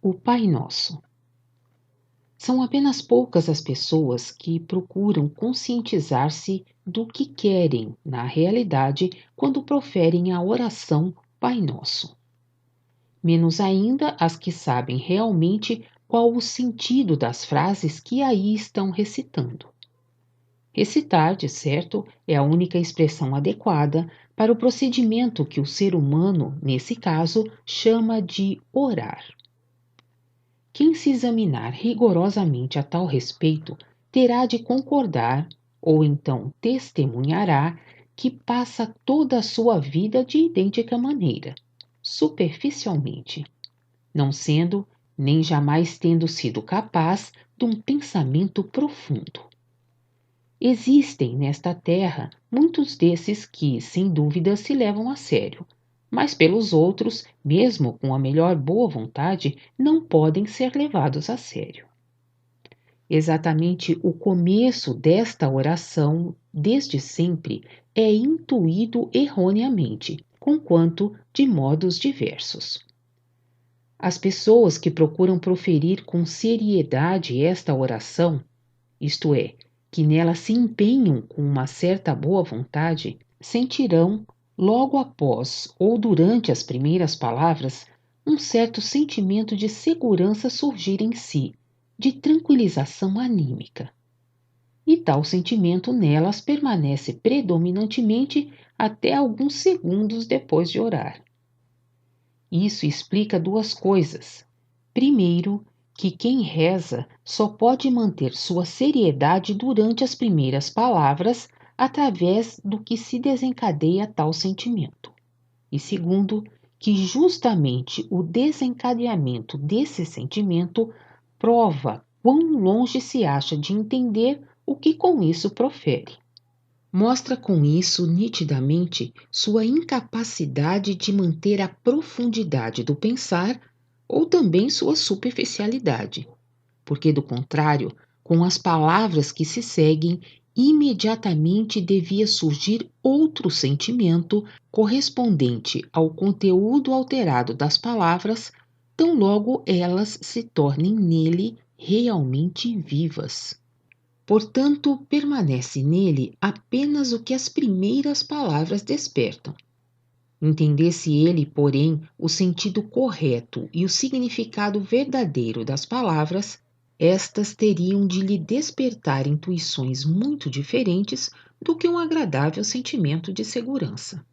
O Pai Nosso. São apenas poucas as pessoas que procuram conscientizar-se do que querem, na realidade, quando proferem a oração Pai Nosso. Menos ainda as que sabem realmente qual o sentido das frases que aí estão recitando. Recitar, de certo, é a única expressão adequada para o procedimento que o ser humano, nesse caso, chama de orar. Quem se examinar rigorosamente a tal respeito terá de concordar, ou então testemunhará, que passa toda a sua vida de idêntica maneira, superficialmente, não sendo, nem jamais tendo sido capaz de um pensamento profundo. Existem nesta terra muitos desses que, sem dúvida, se levam a sério, mas pelos outros, mesmo com a melhor boa vontade, não podem ser levados a sério. Exatamente o começo desta oração, desde sempre, é intuído erroneamente, conquanto de modos diversos. As pessoas que procuram proferir com seriedade esta oração, isto é, que nela se empenham com uma certa boa vontade, sentirão, logo após ou durante as primeiras palavras, um certo sentimento de segurança surgir em si, de tranquilização anímica. E tal sentimento nelas permanece predominantemente até alguns segundos depois de orar. Isso explica duas coisas. Primeiro, que quem reza só pode manter sua seriedade durante as primeiras palavras através do que se desencadeia tal sentimento. E segundo, que justamente o desencadeamento desse sentimento prova quão longe se acha de entender o que com isso profere. Mostra com isso nitidamente sua incapacidade de manter a profundidade do pensar ou também sua superficialidade, porque, do contrário, com as palavras que se seguem, imediatamente devia surgir outro sentimento correspondente ao conteúdo alterado das palavras, tão logo elas se tornem nele realmente vivas. Portanto, permanece nele apenas o que as primeiras palavras despertam. Entendesse ele, porém, o sentido correto e o significado verdadeiro das palavras, estas teriam de lhe despertar intuições muito diferentes do que um agradável sentimento de segurança.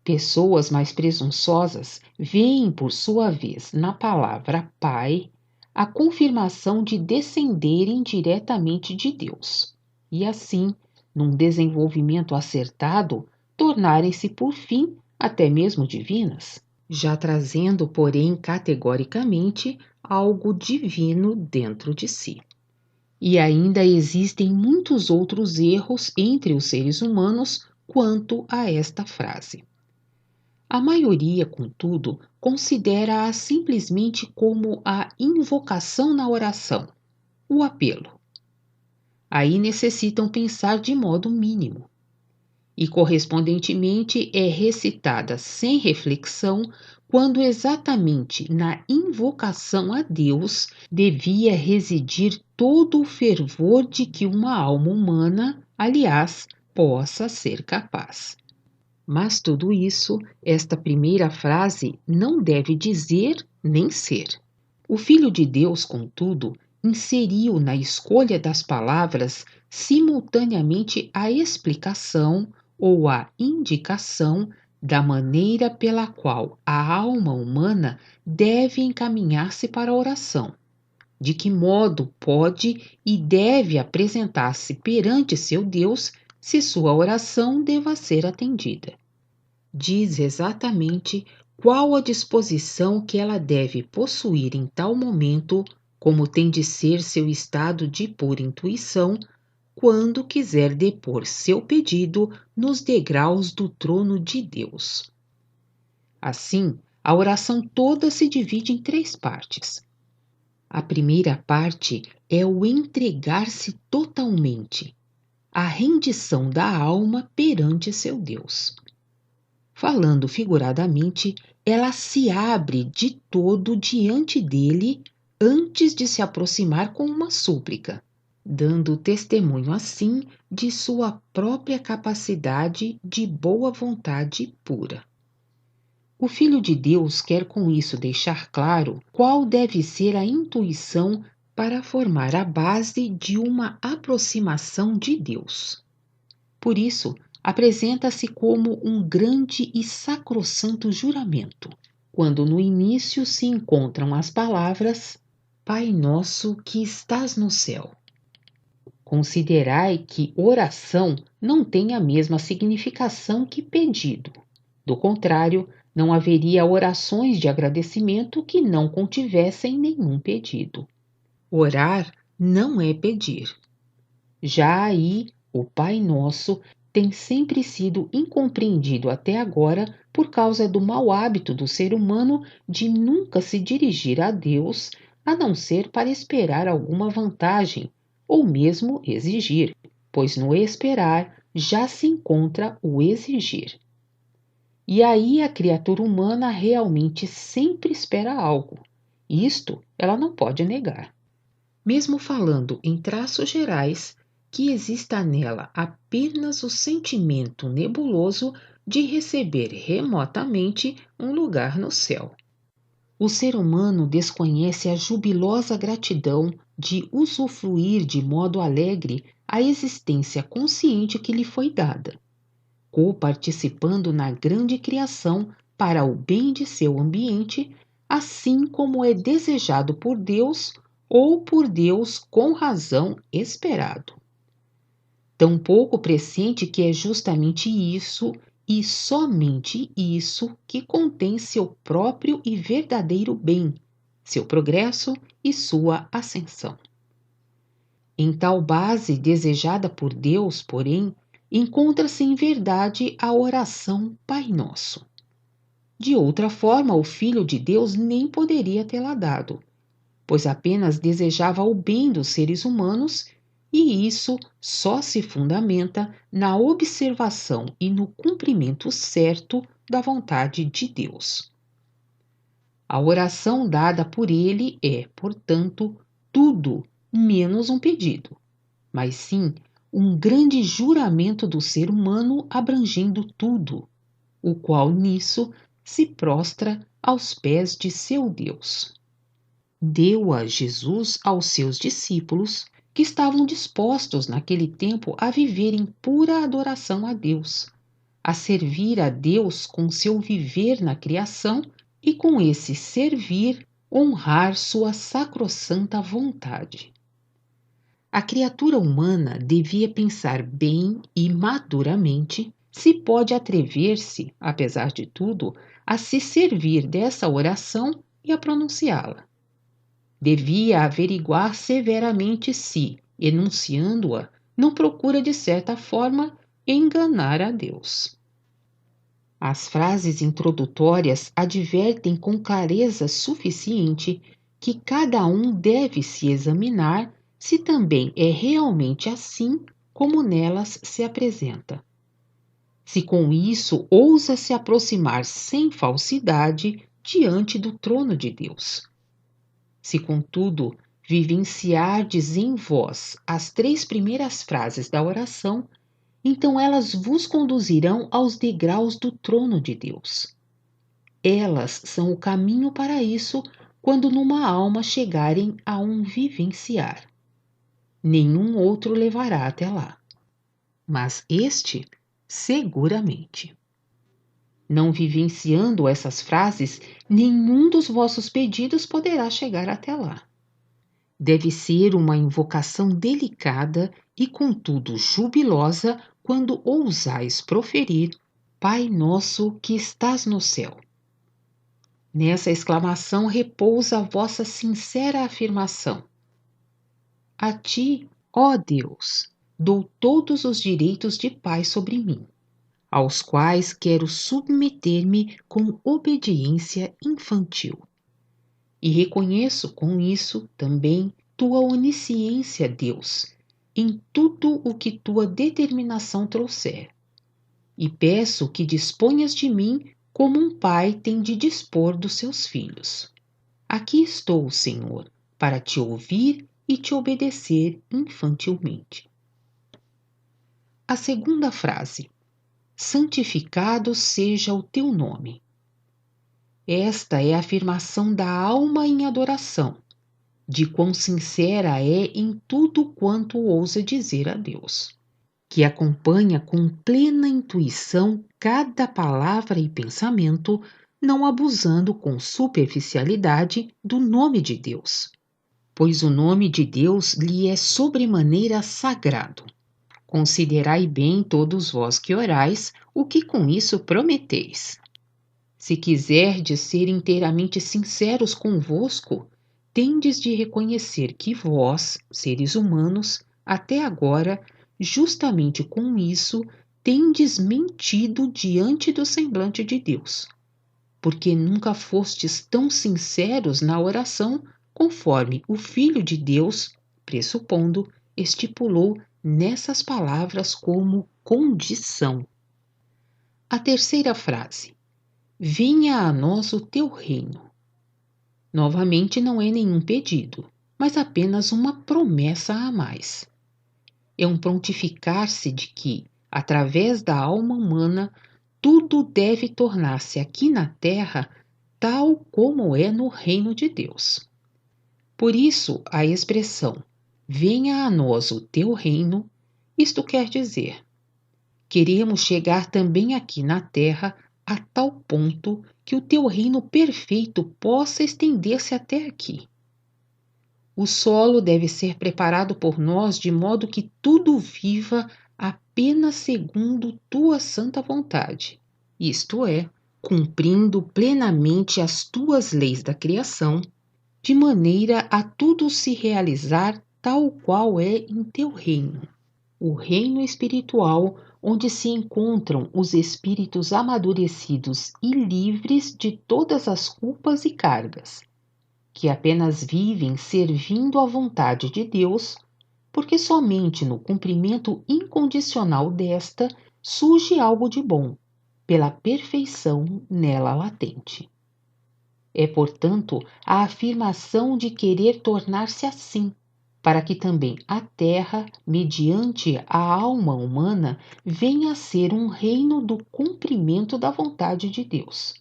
Pessoas mais presunçosas veem, por sua vez, na palavra Pai, a confirmação de descenderem diretamente de Deus, e assim, num desenvolvimento acertado, tornarem-se, por fim, até mesmo divinas, já trazendo, porém, categoricamente, algo divino dentro de si. E ainda existem muitos outros erros entre os seres humanos quanto a esta frase. A maioria, contudo, considera-a simplesmente como a invocação na oração, o apelo. Aí necessitam pensar de modo mínimo. E, correspondentemente, é recitada sem reflexão, quando exatamente na invocação a Deus devia residir todo o fervor de que uma alma humana, aliás, possa ser capaz. Mas tudo isso, esta primeira frase não deve dizer nem ser. O Filho de Deus, contudo, inseriu na escolha das palavras simultaneamente a explicação ou a indicação da maneira pela qual a alma humana deve encaminhar-se para a oração, de que modo pode e deve apresentar-se perante seu Deus se sua oração deva ser atendida. Diz exatamente qual a disposição que ela deve possuir em tal momento, como tem de ser seu estado de pura intuição, quando quiser depor seu pedido nos degraus do trono de Deus. Assim, a oração toda se divide em 3 partes. A primeira parte é o entregar-se totalmente, a rendição da alma perante seu Deus. Falando figuradamente, ela se abre de todo diante dele antes de se aproximar com uma súplica, dando testemunho assim de sua própria capacidade de boa vontade pura. O Filho de Deus quer com isso deixar claro qual deve ser a intuição para formar a base de uma aproximação de Deus. Por isso, apresenta-se como um grande e sacrossanto juramento, quando no início se encontram as palavras: Pai nosso que estás no céu. Considerai que oração não tem a mesma significação que pedido. Do contrário, não haveria orações de agradecimento que não contivessem nenhum pedido. Orar não é pedir. Já aí, o Pai Nosso tem sempre sido incompreendido até agora por causa do mau hábito do ser humano de nunca se dirigir a Deus a não ser para esperar alguma vantagem ou mesmo exigir, pois no esperar já se encontra o exigir. E aí a criatura humana realmente sempre espera algo. Isto ela não pode negar. Mesmo falando em traços gerais, que exista nela apenas o sentimento nebuloso de receber remotamente um lugar no céu. O ser humano desconhece a jubilosa gratidão de usufruir de modo alegre a existência consciente que lhe foi dada, co-participando na grande criação para o bem de seu ambiente, assim como é desejado por Deus ou por Deus com razão esperado. Tampouco pressente que é justamente isso e somente isso que contém seu próprio e verdadeiro bem, seu progresso e sua ascensão. Em tal base desejada por Deus, porém, encontra-se em verdade a oração Pai Nosso. De outra forma, o Filho de Deus nem poderia tê-la dado, pois apenas desejava o bem dos seres humanos, e isso só se fundamenta na observação e no cumprimento certo da vontade de Deus. A oração dada por ele é, portanto, tudo menos um pedido, mas sim um grande juramento do ser humano abrangendo tudo, o qual nisso se prostra aos pés de seu Deus. Deu-a Jesus aos seus discípulos, que estavam dispostos naquele tempo a viver em pura adoração a Deus, a servir a Deus com seu viver na criação e com esse servir honrar sua sacrossanta vontade. A criatura humana devia pensar bem e maduramente se pode atrever-se, apesar de tudo, a se servir dessa oração e a pronunciá-la. Devia averiguar severamente se, enunciando-a, não procura de certa forma enganar a Deus. As frases introdutórias advertem com clareza suficiente que cada um deve se examinar se também é realmente assim como nelas se apresenta. Se com isso ousa se aproximar sem falsidade diante do trono de Deus. Se, contudo, vivenciardes em vós as 3 primeiras frases da oração, então elas vos conduzirão aos degraus do trono de Deus. Elas são o caminho para isso quando numa alma chegarem a um vivenciar. Nenhum outro levará até lá. Mas este, seguramente. Não vivenciando essas frases, nenhum dos vossos pedidos poderá chegar até lá. Deve ser uma invocação delicada e, contudo, jubilosa quando ousais proferir: Pai nosso que estás no céu. Nessa exclamação repousa a vossa sincera afirmação: A ti, ó Deus, dou todos os direitos de Pai sobre mim, aos quais quero submeter-me com obediência infantil. E reconheço com isso também tua onisciência, Deus, em tudo o que tua determinação trouxer. E peço que disponhas de mim como um pai tem de dispor dos seus filhos. Aqui estou, Senhor, para te ouvir e te obedecer infantilmente. A segunda frase: santificado seja o teu nome. Esta é a afirmação da alma em adoração, de quão sincera é em tudo quanto ousa dizer a Deus, que acompanha com plena intuição cada palavra e pensamento, não abusando com superficialidade do nome de Deus, pois o nome de Deus lhe é sobremaneira sagrado. Considerai bem todos vós que orais, o que com isso prometeis. Se quiserdes ser inteiramente sinceros convosco, tendes de reconhecer que vós, seres humanos, até agora, justamente com isso, tendes mentido diante do semblante de Deus, porque nunca fostes tão sinceros na oração conforme o Filho de Deus, pressupondo, estipulou nessas palavras como condição. A terceira frase: venha a nós o teu reino. Novamente não é nenhum pedido, mas apenas uma promessa a mais. É um prontificar-se de que, através da alma humana, tudo deve tornar-se aqui na terra tal como é no reino de Deus. Por isso, a expressão venha a nós o teu reino, isto quer dizer, queremos chegar também aqui na terra a tal ponto que o teu reino perfeito possa estender-se até aqui. O solo deve ser preparado por nós de modo que tudo viva apenas segundo tua santa vontade, isto é, cumprindo plenamente as tuas leis da criação, de maneira a tudo se realizar tal qual é em teu reino, o reino espiritual, onde se encontram os espíritos amadurecidos e livres de todas as culpas e cargas, que apenas vivem servindo à vontade de Deus, porque somente no cumprimento incondicional desta surge algo de bom, pela perfeição nela latente. É, portanto, a afirmação de querer tornar-se assim, para que também a terra, mediante a alma humana, venha a ser um reino do cumprimento da vontade de Deus.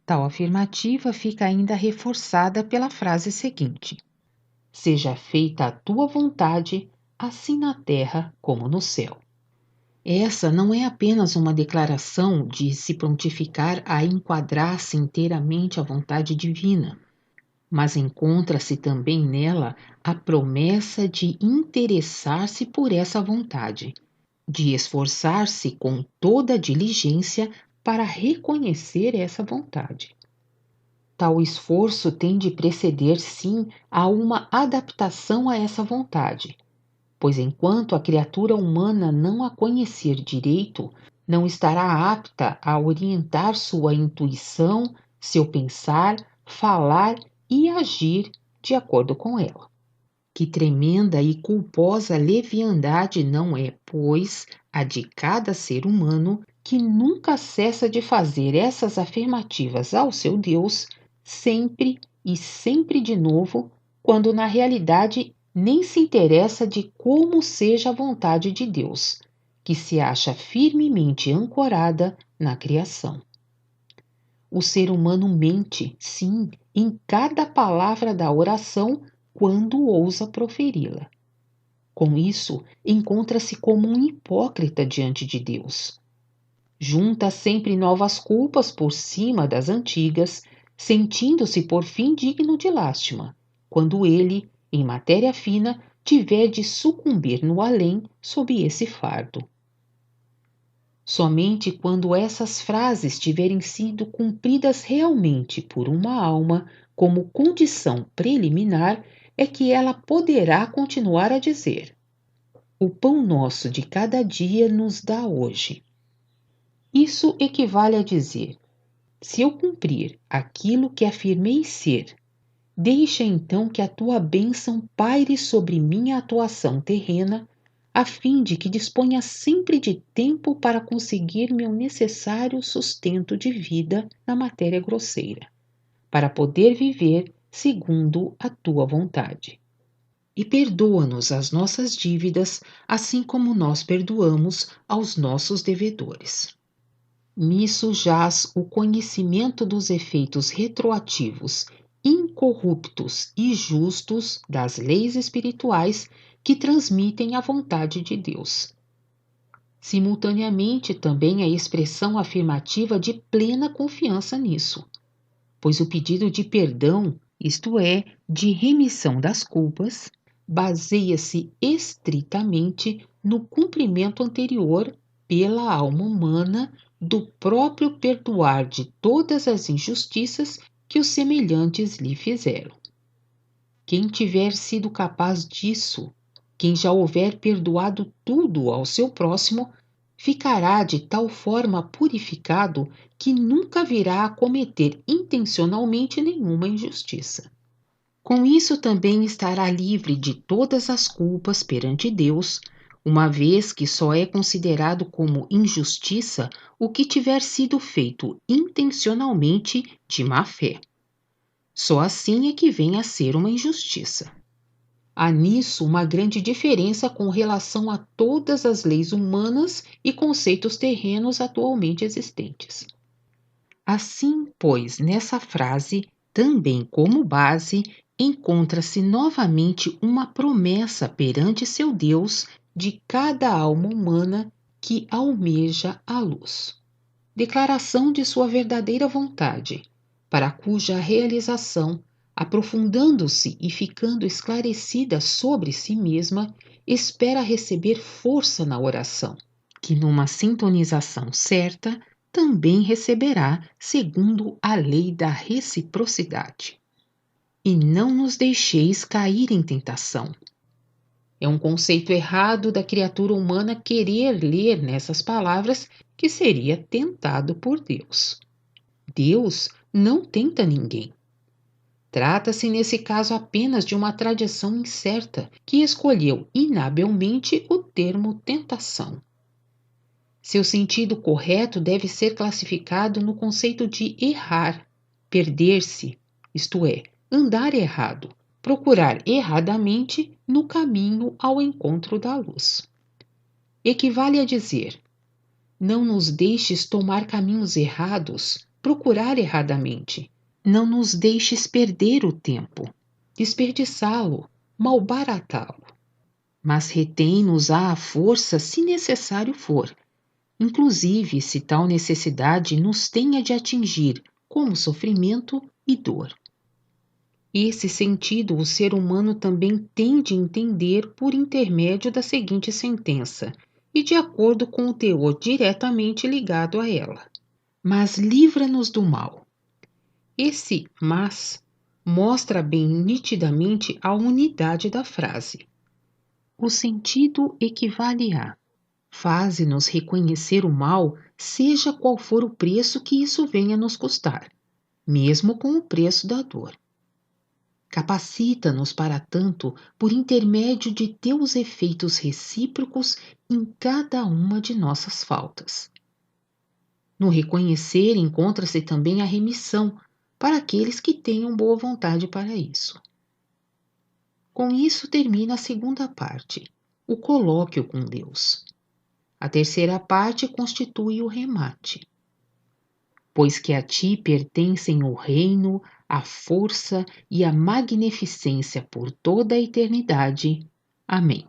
Tal afirmativa fica ainda reforçada pela frase seguinte: seja feita a tua vontade, assim na terra como no céu. Essa não é apenas uma declaração de se prontificar a enquadrar-se inteiramente à vontade divina, mas encontra-se também nela a promessa de interessar-se por essa vontade, de esforçar-se com toda a diligência para reconhecer essa vontade. Tal esforço tem de preceder, sim, a uma adaptação a essa vontade, pois enquanto a criatura humana não a conhecer direito, não estará apta a orientar sua intuição, seu pensar, falar e agir de acordo com ela. Que tremenda e culposa leviandade não é, pois, a de cada ser humano que nunca cessa de fazer essas afirmativas ao seu Deus, sempre e sempre de novo, quando na realidade nem se interessa de como seja a vontade de Deus, que se acha firmemente ancorada na criação. O ser humano mente, sim, em cada palavra da oração quando ousa proferi-la. Com isso, encontra-se como um hipócrita diante de Deus. Junta sempre novas culpas por cima das antigas, sentindo-se por fim digno de lástima, quando ele, em matéria fina, tiver de sucumbir no além sob esse fardo. Somente quando essas frases tiverem sido cumpridas realmente por uma alma como condição preliminar é que ela poderá continuar a dizer: o pão nosso de cada dia nos dá hoje. Isso equivale a dizer: se eu cumprir aquilo que afirmei ser, deixa então que a tua bênção paire sobre minha atuação terrena, a fim de que disponha sempre de tempo para conseguir meu necessário sustento de vida na matéria grosseira, para poder viver segundo a tua vontade. E perdoa-nos as nossas dívidas, assim como nós perdoamos aos nossos devedores. Nisso jaz o conhecimento dos efeitos retroativos, incorruptos e justos das leis espirituais que transmitem a vontade de Deus. Simultaneamente, também a expressão afirmativa de plena confiança nisso, pois o pedido de perdão, isto é, de remissão das culpas, baseia-se estritamente no cumprimento anterior pela alma humana do próprio perdoar de todas as injustiças que os semelhantes lhe fizeram. Quem tiver sido capaz disso, quem já houver perdoado tudo ao seu próximo, ficará de tal forma purificado que nunca virá a cometer intencionalmente nenhuma injustiça. Com isso também estará livre de todas as culpas perante Deus, uma vez que só é considerado como injustiça o que tiver sido feito intencionalmente de má fé. Só assim é que vem a ser uma injustiça. Há nisso uma grande diferença com relação a todas as leis humanas e conceitos terrenos atualmente existentes. Assim, pois, nessa frase, também como base, encontra-se novamente uma promessa perante seu Deus de cada alma humana que almeja a luz. Declaração de sua verdadeira vontade, para cuja realização, aprofundando-se e ficando esclarecida sobre si mesma, espera receber força na oração, que numa sintonização certa também receberá segundo a lei da reciprocidade. E não nos deixeis cair em tentação. É um conceito errado da criatura humana querer ler nessas palavras que seria tentado por Deus. Deus não tenta ninguém. Trata-se nesse caso apenas de uma tradição incerta que escolheu inabilmente o termo tentação. Seu sentido correto deve ser classificado no conceito de errar, perder-se, isto é, andar errado, procurar erradamente no caminho ao encontro da luz. Equivale a dizer: não nos deixes tomar caminhos errados, procurar erradamente. Não nos deixes perder o tempo, desperdiçá-lo, malbaratá-lo. Mas retém-nos à força se necessário for, inclusive se tal necessidade nos tenha de atingir, como sofrimento e dor. Esse sentido o ser humano também tem de entender por intermédio da seguinte sentença, e de acordo com o teor diretamente ligado a ela. Mas livra-nos do mal. Esse mas mostra bem nitidamente a unidade da frase. O sentido equivale a: faze-nos reconhecer o mal, seja qual for o preço que isso venha nos custar, mesmo com o preço da dor. Capacita-nos para tanto por intermédio de teus efeitos recíprocos em cada uma de nossas faltas. No reconhecer encontra-se também a remissão para aqueles que tenham boa vontade para isso. Com isso termina a segunda parte, o colóquio com Deus. A terceira parte constitui o remate. Pois que a ti pertencem o reino, a força e a magnificência por toda a eternidade. Amém.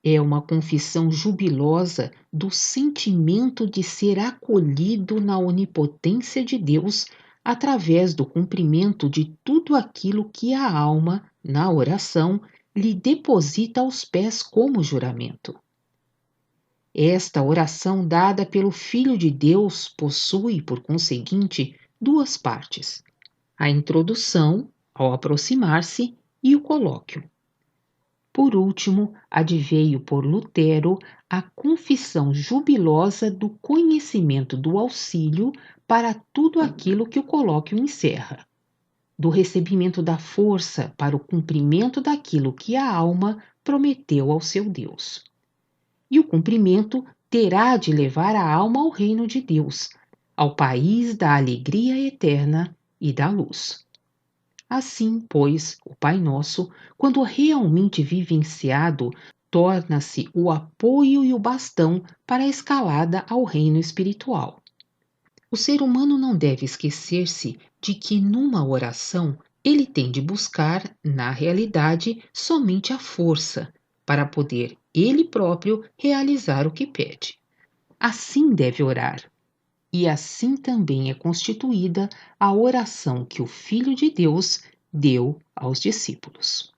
É uma confissão jubilosa do sentimento de ser acolhido na onipotência de Deus através do cumprimento de tudo aquilo que a alma, na oração, lhe deposita aos pés como juramento. Esta oração dada pelo Filho de Deus possui, por conseguinte, duas partes: a introdução, ao aproximar-se, e o colóquio. Por último, adveio por Lutero a confissão jubilosa do conhecimento do auxílio para tudo aquilo que o colóquio encerra, do recebimento da força para o cumprimento daquilo que a alma prometeu ao seu Deus. e o cumprimento terá de levar a alma ao reino de Deus, ao país da alegria eterna e da luz. Assim, pois, o Pai Nosso, quando realmente vivenciado, torna-se o apoio e o bastão para a escalada ao reino espiritual. O ser humano não deve esquecer-se de que, numa oração, ele tem de buscar, na realidade, somente a força para poder ele próprio realizar o que pede. Assim deve orar. E assim também é constituída a oração que o Filho de Deus deu aos discípulos.